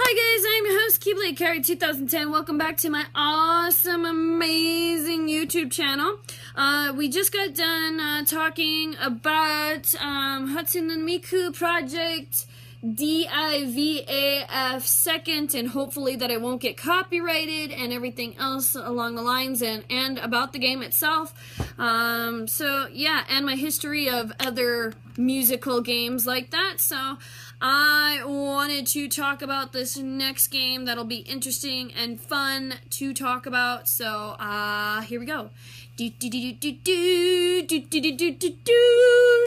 Hi guys, I'm your host Keyblade Carrie 2010. Welcome back to my awesome, amazing YouTube channel. We just got done talking about Hatsune Miku Project DIVAF second, and hopefully that it won't get copyrighted and everything else along the lines, and about the game itself. So yeah, and my history of other musical games like that. So I wanted to talk about this next game that'll be interesting and fun to talk about. So here we go.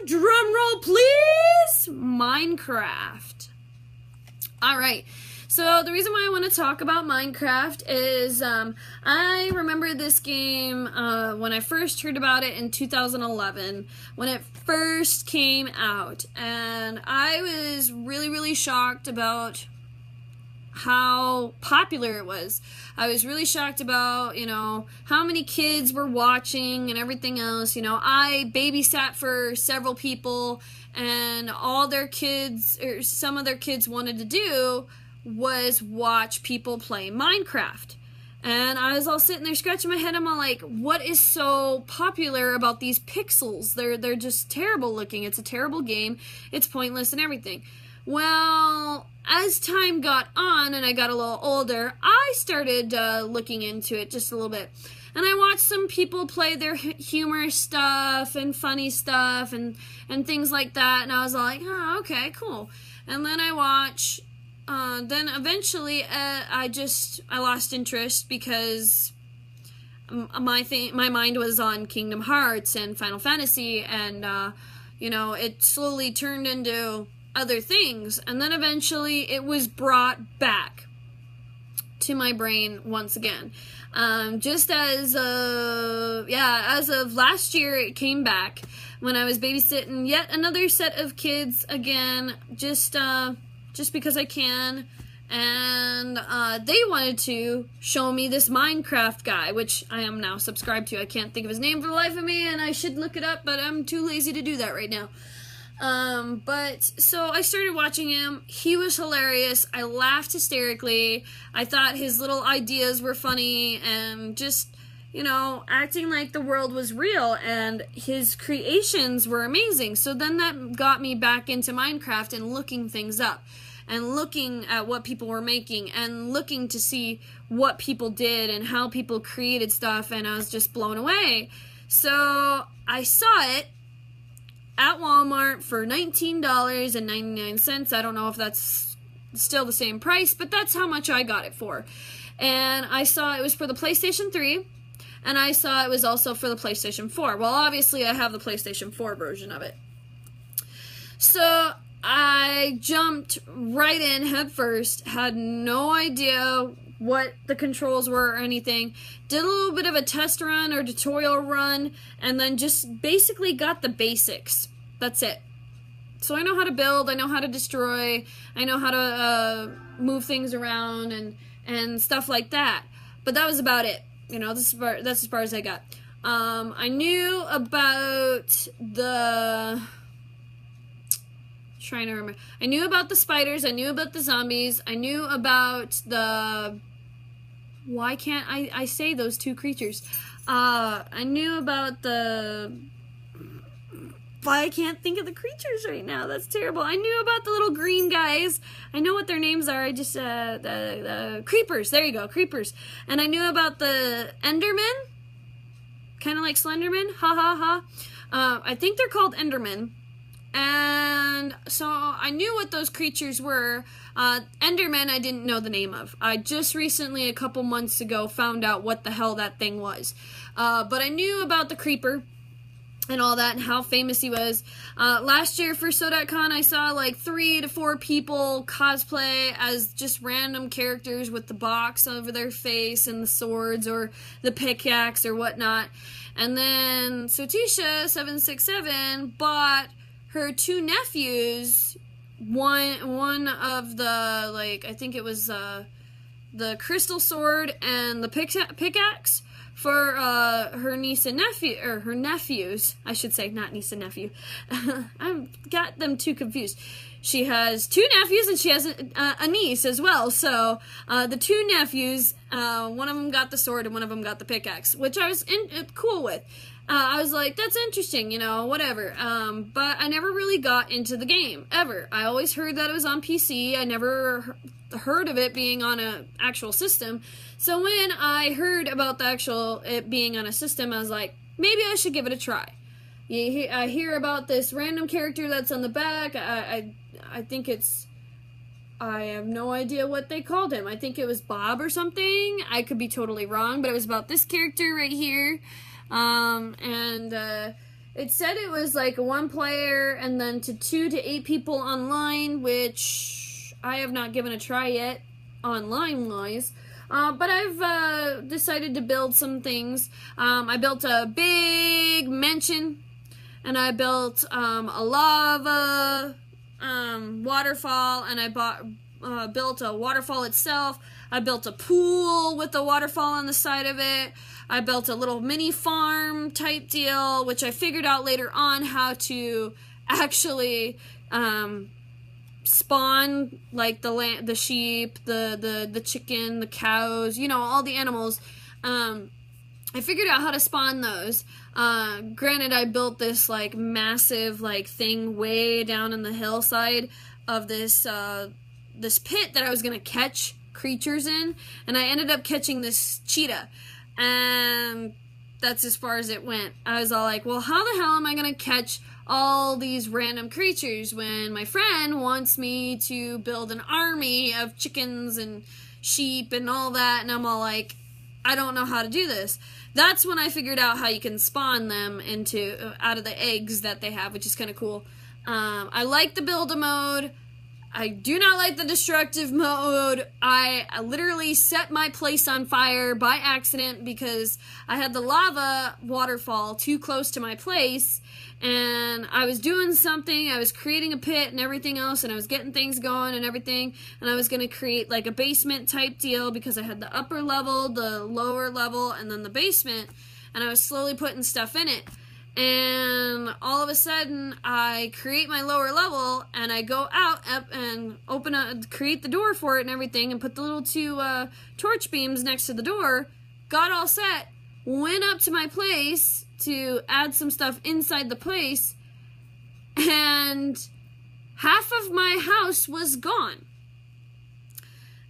Drum roll, please. Minecraft. All right. So the reason why I want to talk about Minecraft is I remember this game when I first heard about it in 2011, when it first came out, and I was really shocked about how popular it was. I was really shocked about, how many kids were watching and everything else. I babysat for several people, and all their kids, or some of their kids, wanted to do was watch people play Minecraft. And I was all sitting there scratching my head. I'm all like, what is so popular about these pixels? They're just terrible looking. It's a terrible game. It's pointless and everything. Well, as time got on and I got a little older, I started looking into it just a little bit. And I watched some people play their humorous stuff and funny stuff and things like that. And I was all like, oh, okay, cool. And then I watch... then eventually I lost interest because my mind was on Kingdom Hearts and Final Fantasy, and it slowly turned into other things, and then eventually it was brought back to my brain once again. Just as of last year, it came back when I was babysitting yet another set of kids again, just because I can, and they wanted to show me this Minecraft guy, which I am now subscribed to. I can't think of his name for the life of me, and I should look it up, but I'm too lazy to do that right now. So I started watching him. He was hilarious. I laughed hysterically. I thought his little ideas were funny, and just, acting like the world was real, and his creations were amazing. So then that got me back into Minecraft and looking things up, and looking at what people were making, and looking to see what people did and how people created stuff, and I was just blown away. So I saw it at Walmart for $19.99. I don't know if that's still the same price, but that's how much I got it for. And I saw it was for the PlayStation 3, and I saw it was also for the PlayStation 4. Well, obviously I have the PlayStation 4 version of it. So I jumped right in head first, had no idea what the controls were or anything, did a little bit of a test run or tutorial run, and then just basically got the basics. That's it. So I know how to build, I know how to destroy, I know how to move things around and stuff like that. But that was about it. That's as far as I got. I knew about the... trying to remember. I knew about the spiders, I knew about the zombies, I knew about the... why can't I say those two creatures? I knew about the... why I can't think of the creatures right now. That's terrible. I knew about the little green guys. I know what their names are. I just, the creepers. There you go, creepers. And I knew about the Endermen. Kind of like Slenderman. Ha ha ha. I think they're called Endermen. And so I knew what those creatures were. Enderman I didn't know the name of. I just recently, a couple months ago, found out what the hell that thing was. But I knew about the creeper and all that, and how famous he was. Last year for SoDatCon, I saw like 3 to 4 people cosplay as just random characters with the box over their face and the swords or the pickaxe or whatnot. And then Sotisha767 bought her 2 nephews, one of the, I think it was the crystal sword and the pickaxe for her niece and nephew, or her nephews, I should say, not niece and nephew. I've got them too confused. She has 2 nephews and she has a niece as well. So the 2 nephews, one of them got the sword and one of them got the pickaxe, which I was cool with. I was like, that's interesting, you know, whatever. But I never really got into the game, ever. I always heard that it was on PC. I never heard of it being on an actual system. So when I heard about it being on a system, I was like, maybe I should give it a try. I hear about this random character that's on the back. I think I have no idea what they called him. I think it was Bob or something. I could be totally wrong, but it was about this character right here. It said it was like a 1 player and then to 2 to 8 people online, which I have not given a try yet online wise. But I've decided to build some things. I built a big mansion, and I built a lava waterfall, and I built a waterfall itself. I built a pool with a waterfall on the side of it. I built a little mini farm type deal, which I figured out later on how to actually spawn, like the sheep, the chicken, the cows, you know, all the animals. I figured out how to spawn those. Granted, I built this like massive like thing way down in the hillside of this this pit that I was gonna catch creatures in, and I ended up catching this cheetah, and that's as far as it went. I was all like, well, how the hell am I gonna catch all these random creatures when my friend wants me to build an army of chickens and sheep and all that? And I'm all like, I don't know how to do this. That's when I figured out how you can spawn them out of the eggs that they have, which is kind of cool. I like the build-a mode. I do not like the destructive mode. I literally set my place on fire by accident because I had the lava waterfall too close to my place, and I was doing something. I was creating a pit and everything else, and I was getting things going and everything, and I was going to create like a basement type deal because I had the upper level, the lower level, and then the basement, and I was slowly putting stuff in it. And all of a sudden, I create my lower level, and I go out and create the door for it and everything, and put the little 2 torch beams next to the door, got all set, went up to my place to add some stuff inside the place, and half of my house was gone.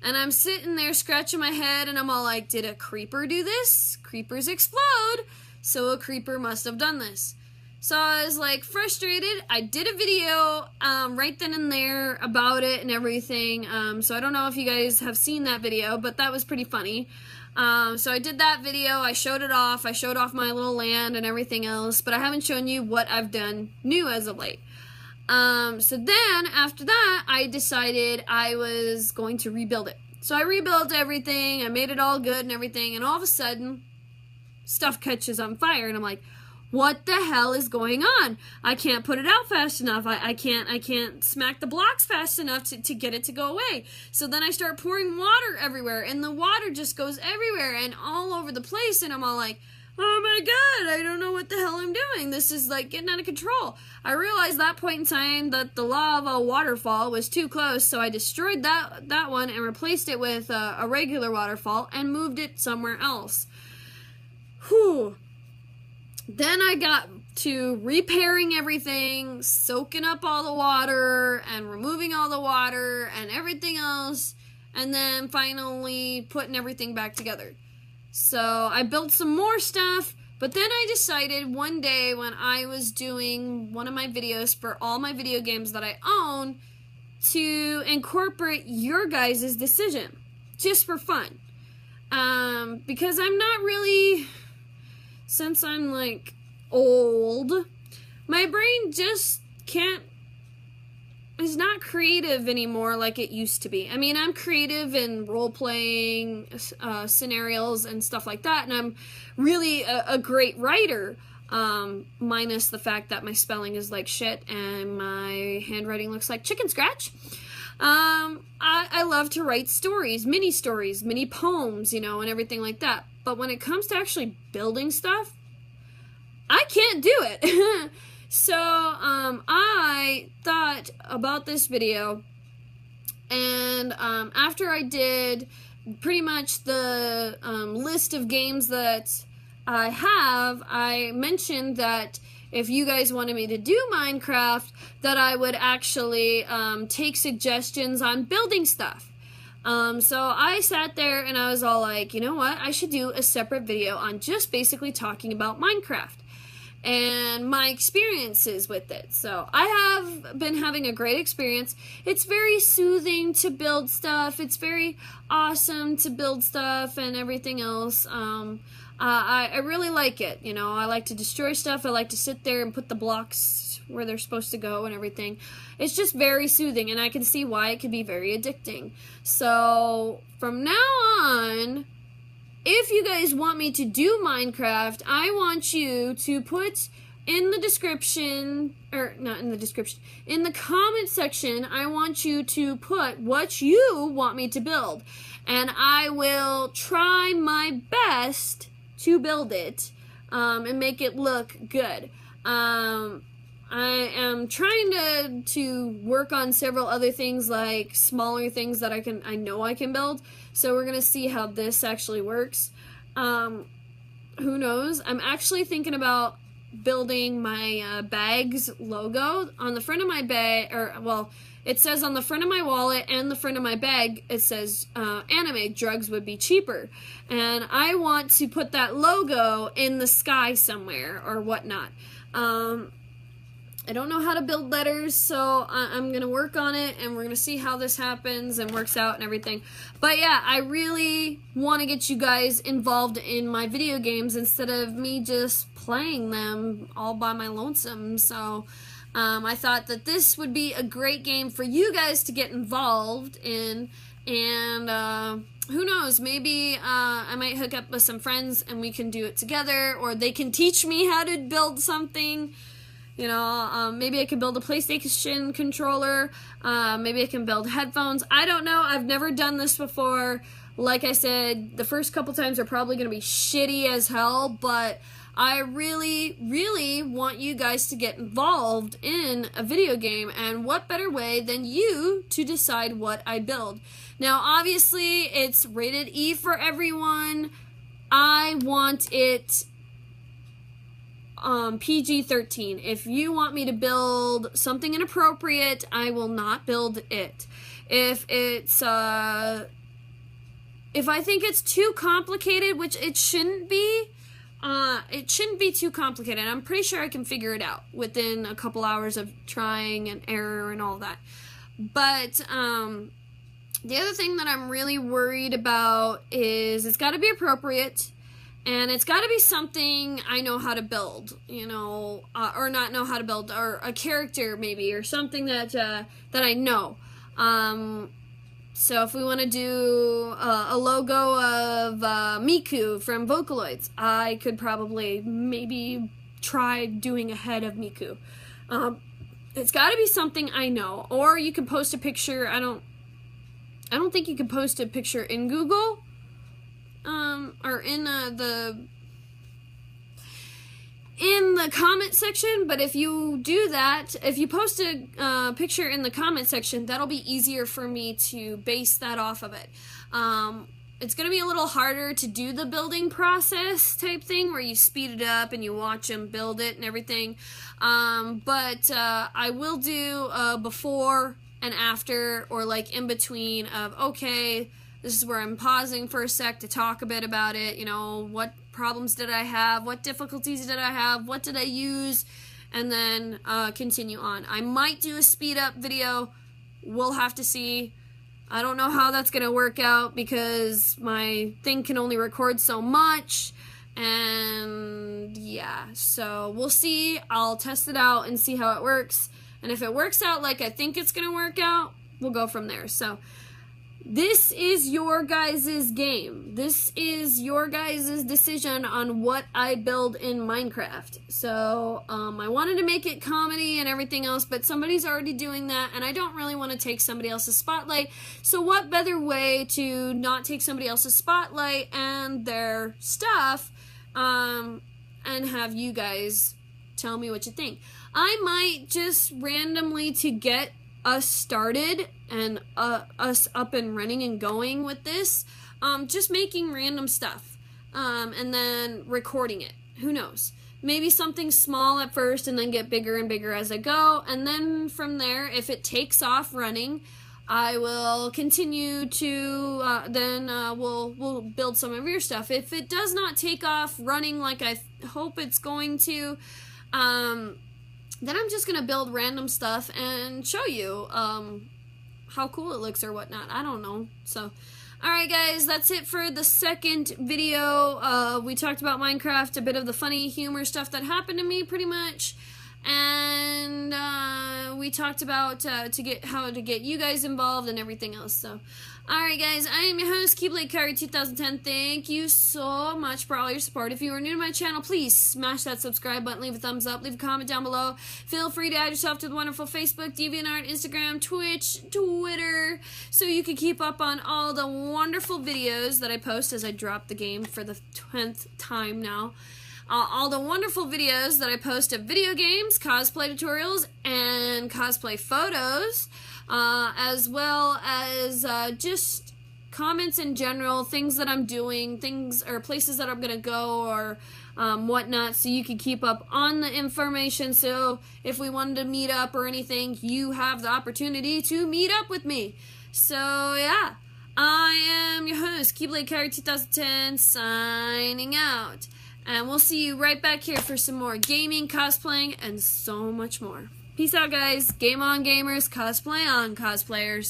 And I'm sitting there scratching my head, and I'm all like, did a creeper do this? Creepers explode. So a creeper must have done this. So I was like frustrated. I did a video right then and there about it and everything. So I don't know if you guys have seen that video, but that was pretty funny. So I did that video. I showed it off. I showed off my little land and everything else, but I haven't shown you what I've done new as of late. So then after that, I decided I was going to rebuild it. So I rebuilt everything. I made it all good and everything, and all of a sudden, stuff catches on fire, and I'm like, what the hell is going on? I can't put it out fast enough. I can't smack the blocks fast enough to get it to go away. So then I start pouring water everywhere, and the water just goes everywhere and all over the place, and I'm all like, oh my god, I don't know what the hell I'm doing. This is like getting out of control. I realized that point in time that the lava waterfall was too close, so I destroyed that one and replaced it with a regular waterfall and moved it somewhere else. Whew. Then I got to repairing everything, soaking up all the water and removing all the water and everything else, and then finally putting everything back together. So I built some more stuff, but then I decided one day when I was doing one of my videos for all my video games that I own to incorporate your guys' decision, just for fun. Because I'm not really... Since I'm, like, old, my brain just is not creative anymore like it used to be. I mean, I'm creative in role-playing scenarios and stuff like that, and I'm really a great writer, minus the fact that my spelling is like shit and my handwriting looks like chicken scratch. I love to write stories, mini poems, and everything like that. But when it comes to actually building stuff, I can't do it. So, I thought about this video, and after I did pretty much the list of games that I have, I mentioned that if you guys wanted me to do Minecraft, that I would actually take suggestions on building stuff. So I sat there and I was all like, you know what, I should do a separate video on just basically talking about Minecraft and my experiences with it. So I have been having a great experience. It's very soothing to build stuff. It's very awesome to build stuff and everything else. I really like it. I like to destroy stuff. I like to sit there and put the blocks where they're supposed to go and everything. It's just very soothing, and I can see why it can be very addicting. So from now on, if you guys want me to do Minecraft, I want you to put in the description, or not in the description, in the comment section, I want you to put what you want me to build. And I will try my best to build it and make it look good. I am trying to work on several other things, like smaller things that I know I can build. So we're gonna see how this actually works. Who knows? I'm actually thinking about building my bag's logo on the front of my bag, it says on the front of my wallet and the front of my bag, it says anime drugs would be cheaper. And I want to put that logo in the sky somewhere or whatnot. I don't know how to build letters, so I'm going to work on it, and we're going to see how this happens and works out and everything. But yeah, I really want to get you guys involved in my video games instead of me just playing them all by my lonesome. So I thought that this would be a great game for you guys to get involved in, and who knows, maybe I might hook up with some friends and we can do it together, or they can teach me how to build something. Maybe I can build a PlayStation controller, maybe I can build headphones. I don't know, I've never done this before. Like I said, the first couple times are probably going to be shitty as hell, but I really, really want you guys to get involved in a video game, and what better way than you to decide what I build. Now, obviously, it's rated E for everyone. I want it PG-13. If you want me to build something inappropriate, I will not build it. If I think it's too complicated, which it shouldn't be too complicated. I'm pretty sure I can figure it out within a couple hours of trying and error and all that. But the other thing that I'm really worried about is it's got to be appropriate. And it's got to be something I know how to build, or not know how to build, or a character maybe, or something that I know. So if we want to do a logo of Miku from Vocaloids, I could probably maybe try doing a head of Miku. It's got to be something I know, or you can post a picture. I don't think you can post a picture in Google. Or in the comment section, but if you do that, if you post a picture in the comment section, that'll be easier for me to base that off of it. It's going to be a little harder to do the building process type thing where you speed it up and you watch them build it and everything, but I will do before and after, or like in between of, okay, this is where I'm pausing for a sec to talk a bit about it. What problems did I have? What difficulties did I have? What did I use? And then continue on. I might do a speed up video. We'll have to see. I don't know how that's going to work out because my thing can only record so much. And yeah, so we'll see. I'll test it out and see how it works. And if it works out like I think it's going to work out, we'll go from there. So this is your guys' game. This is your guys' decision on what I build in Minecraft. So, I wanted to make it comedy and everything else, but somebody's already doing that, and I don't really want to take somebody else's spotlight. So what better way to not take somebody else's spotlight and their stuff, and have you guys tell me what you think. I might just randomly, to get us started and us up and running and going with this, just making random stuff, and then recording it. Who knows? Maybe something small at first and then get bigger and bigger as I go, and then from there, if it takes off running, I will continue to, we'll build some of your stuff. If it does not take off running like I hope it's going to, then I'm just gonna build random stuff and show you how cool it looks or whatnot. I don't know. So, alright guys, that's it for the second video. We talked about Minecraft, a bit of the funny humor stuff that happened to me pretty much. And we talked about how to get you guys involved and everything else. So, alright guys, I am your host, Keyblade Kyrie 2010. Thank you so much for all your support. If you are new to my channel, please smash that subscribe button, leave a thumbs up, leave a comment down below. Feel free to add yourself to the wonderful Facebook, DeviantArt, Instagram, Twitch, Twitter, so you can keep up on all the wonderful videos that I post as I drop the game for the 10th time now. All the wonderful videos that I post of video games, cosplay tutorials, and cosplay photos, as well as just comments in general, things that I'm doing, things or places that I'm gonna go, or whatnot, so you can keep up on the information. So if we wanted to meet up or anything, you have the opportunity to meet up with me. So yeah, I am your host, Keyblade Kyrie 2010, signing out. And we'll see you right back here for some more gaming, cosplaying, and so much more. Peace out, guys. Game on, gamers. Cosplay on, cosplayers.